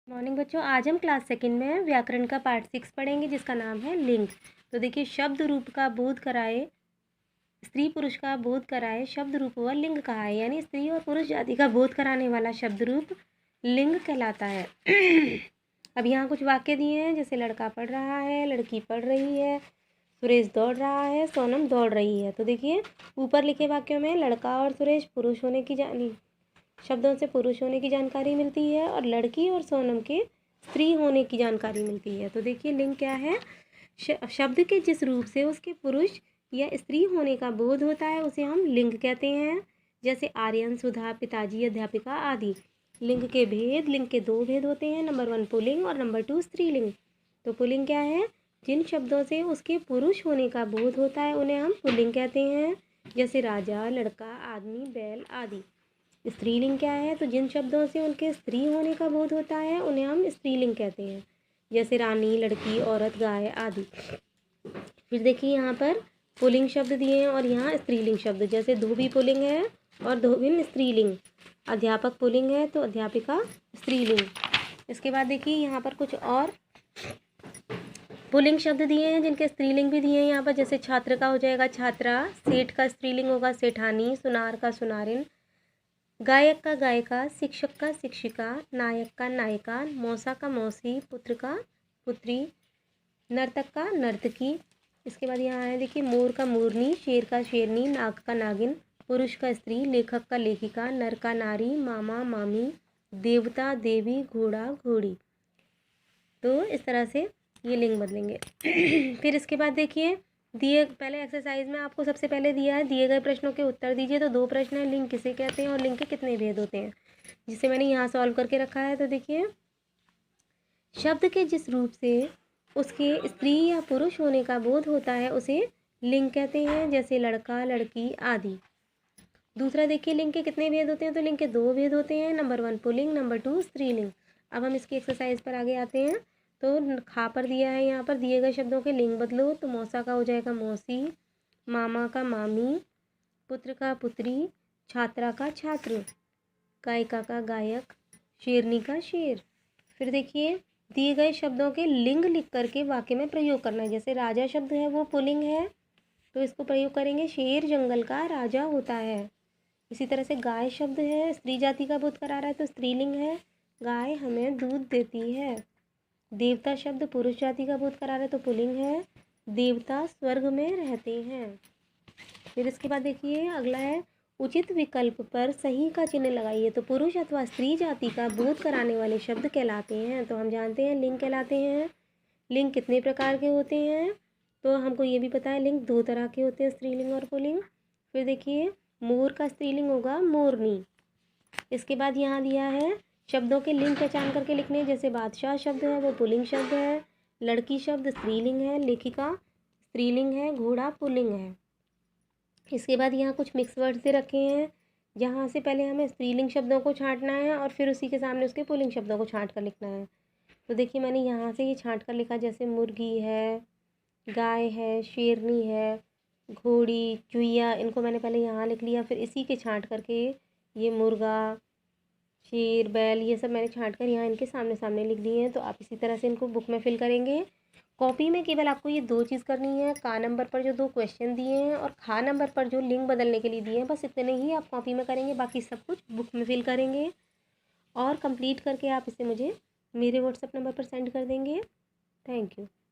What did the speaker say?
Morning बच्चों, आज हम क्लास सेकंड में व्याकरण का पार्ट 6 पढ़ेंगे जिसका नाम है लिंग। तो देखिए, शब्द रूप का बोध कराए, स्त्री पुरुष का बोध कराए शब्द रूप व लिंग कहा है, यानी स्त्री और पुरुष जाति का बोध कराने वाला शब्द रूप लिंग कहलाता है। अब यहाँ कुछ वाक्य दिए हैं, जैसे लड़का पढ़ रहा है, लड़की पढ़ रही है, सुरेश दौड़ रहा है, सोनम दौड़ रही है। तो देखिए, ऊपर लिखे वाक्यों में लड़का और सुरेश पुरुष होने की शब्दों से पुरुष होने की जानकारी मिलती है और लड़की और सोनम के स्त्री होने की जानकारी मिलती है। तो देखिए, लिंग क्या है? शब्द के जिस रूप से उसके पुरुष या स्त्री होने का बोध होता है उसे हम लिंग कहते हैं। जैसे आर्यन, सुधा, पिताजी, अध्यापिका आदि। लिंग के भेद, लिंग के दो भेद होते हैं, नंबर 1 पुल्लिंग और नंबर 2 स्त्रीलिंग। तो पुल्लिंग क्या है? जिन शब्दों से उसके पुरुष होने का बोध होता है उन्हें हम पुल्लिंग कहते हैं, जैसे राजा, लड़का, आदमी, बैल आदि। स्त्रीलिंग क्या है? तो जिन शब्दों से उनके स्त्री होने का बोध होता है उन्हें हम स्त्रीलिंग कहते हैं, जैसे रानी, लड़की, औरत, गाय आदि। फिर देखिए, यहाँ पर पुल्लिंग शब्द दिए हैं और यहाँ स्त्रीलिंग शब्द, जैसे धोबी पुल्लिंग है और धोबिन स्त्रीलिंग। अध्यापक पुल्लिंग है तो अध्यापिका स्त्रीलिंग। इसके बाद देखिए, यहाँ पर कुछ और पुल्लिंग शब्द दिए हैं जिनके स्त्रीलिंग भी दिए हैं यहाँ पर, जैसे छात्र का हो जाएगा छात्रा, सेठ का स्त्रीलिंग होगा सेठानी, सुनार का सुनारिन, गायक का गायिका, शिक्षक का शिक्षिका, नायक का नायिका, मौसा का मौसी, पुत्र का पुत्री, नर्तक का नर्तकी। इसके बाद यहाँ है देखिए, मोर का मोरनी, शेर का शेरनी, नाग का नागिन, पुरुष का स्त्री, लेखक का लेखिका, नर का नारी, मामा मामी, देवता देवी, घोड़ा घोड़ी। तो इस तरह से ये लिंग बदलेंगे। फिर इसके बाद देखिए, दिए पहले एक्सरसाइज में आपको सबसे पहले दिया है, दिए गए प्रश्नों के उत्तर दीजिए। तो 2 प्रश्न हैं, लिंग किसे कहते हैं और लिंग के कितने भेद होते हैं, जिसे मैंने यहाँ सॉल्व करके रखा है। तो देखिए, शब्द के जिस रूप से उसके स्त्री या पुरुष होने का बोध होता है उसे लिंग कहते हैं, जैसे लड़का, लड़की आदि। दूसरा देखिए, लिंग के कितने भेद होते हैं? तो लिंग के 2 भेद होते हैं, नंबर 1 पुल्लिंग, नंबर 2 स्त्रीलिंग। अब हम इसकी एक्सरसाइज पर आगे आते हैं। तो खा पर दिया है, यहाँ पर दिए गए शब्दों के लिंग बदलो। तो मौसा का हो जाएगा मौसी, मामा का मामी, पुत्र का पुत्री, छात्रा का छात्र, गायिका का गायक, शेरनी का शेर। फिर देखिए, दिए गए शब्दों के लिंग लिख करके वाक्य में प्रयोग करना है। जैसे राजा शब्द है वो पुल्लिंग है तो इसको प्रयोग करेंगे, शेर जंगल का राजा होता है। इसी तरह से गाय शब्द है, स्त्री जाति का बोध करा रहा है तो स्त्रीलिंग है, गाय हमें दूध देती है। देवता शब्द पुरुष जाति का बोध करा रहा है तो पुल्लिंग है, देवता स्वर्ग में रहते हैं। फिर इसके बाद देखिए, अगला है, उचित विकल्प पर सही का चिन्ह लगाइए। तो पुरुष अथवा स्त्री जाति का बोध कराने वाले शब्द कहलाते हैं। तो हम जानते हैं लिंग कहलाते हैं। लिंग कितने प्रकार के होते हैं? तो हमको ये भी पता है, लिंग 2 तरह के होते हैं, स्त्रीलिंग और पुल्लिंग। फिर देखिए, मोर का स्त्रीलिंग होगा मोरनी। इसके बाद यहाँ दिया है, शब्दों के लिंग पहचान करके लिखने, जैसे बादशाह शब्द है वो पुल्लिंग शब्द है, लड़की शब्द स्त्रीलिंग है, लेखिका स्त्रीलिंग है, घोड़ा पुल्लिंग है। इसके बाद यहाँ कुछ मिक्स वर्ड से रखे हैं, जहाँ से पहले हमें स्त्रीलिंग शब्दों को छांटना है और फिर उसी के सामने उसके पुल्लिंग शब्दों को छांट कर लिखना है। तो देखिए, मैंने यहाँ से ये छांट कर लिखा, जैसे मुर्गी है, गाय है, शेरनी है, घोड़ी, चुईया, इनको मैंने पहले यहाँ लिख लिया। फिर इसी के छांट करके ये मुर्गा, शेर, बैल, ये सब मैंने छांट कर यहाँ इनके सामने सामने लिख दिए हैं। तो आप इसी तरह से इनको बुक में फिल करेंगे। कॉपी में केवल आपको ये 2 चीज़ करनी है, का नंबर पर जो 2 क्वेश्चन दिए हैं और खा नंबर पर जो लिंग बदलने के लिए दिए हैं, बस इतने ही आप कॉपी में करेंगे, बाकी सब कुछ बुक में फिल करेंगे। और कंप्लीट करके आप इसे मुझे मेरे व्हाट्सएप नंबर पर सेंड कर देंगे। Thank you.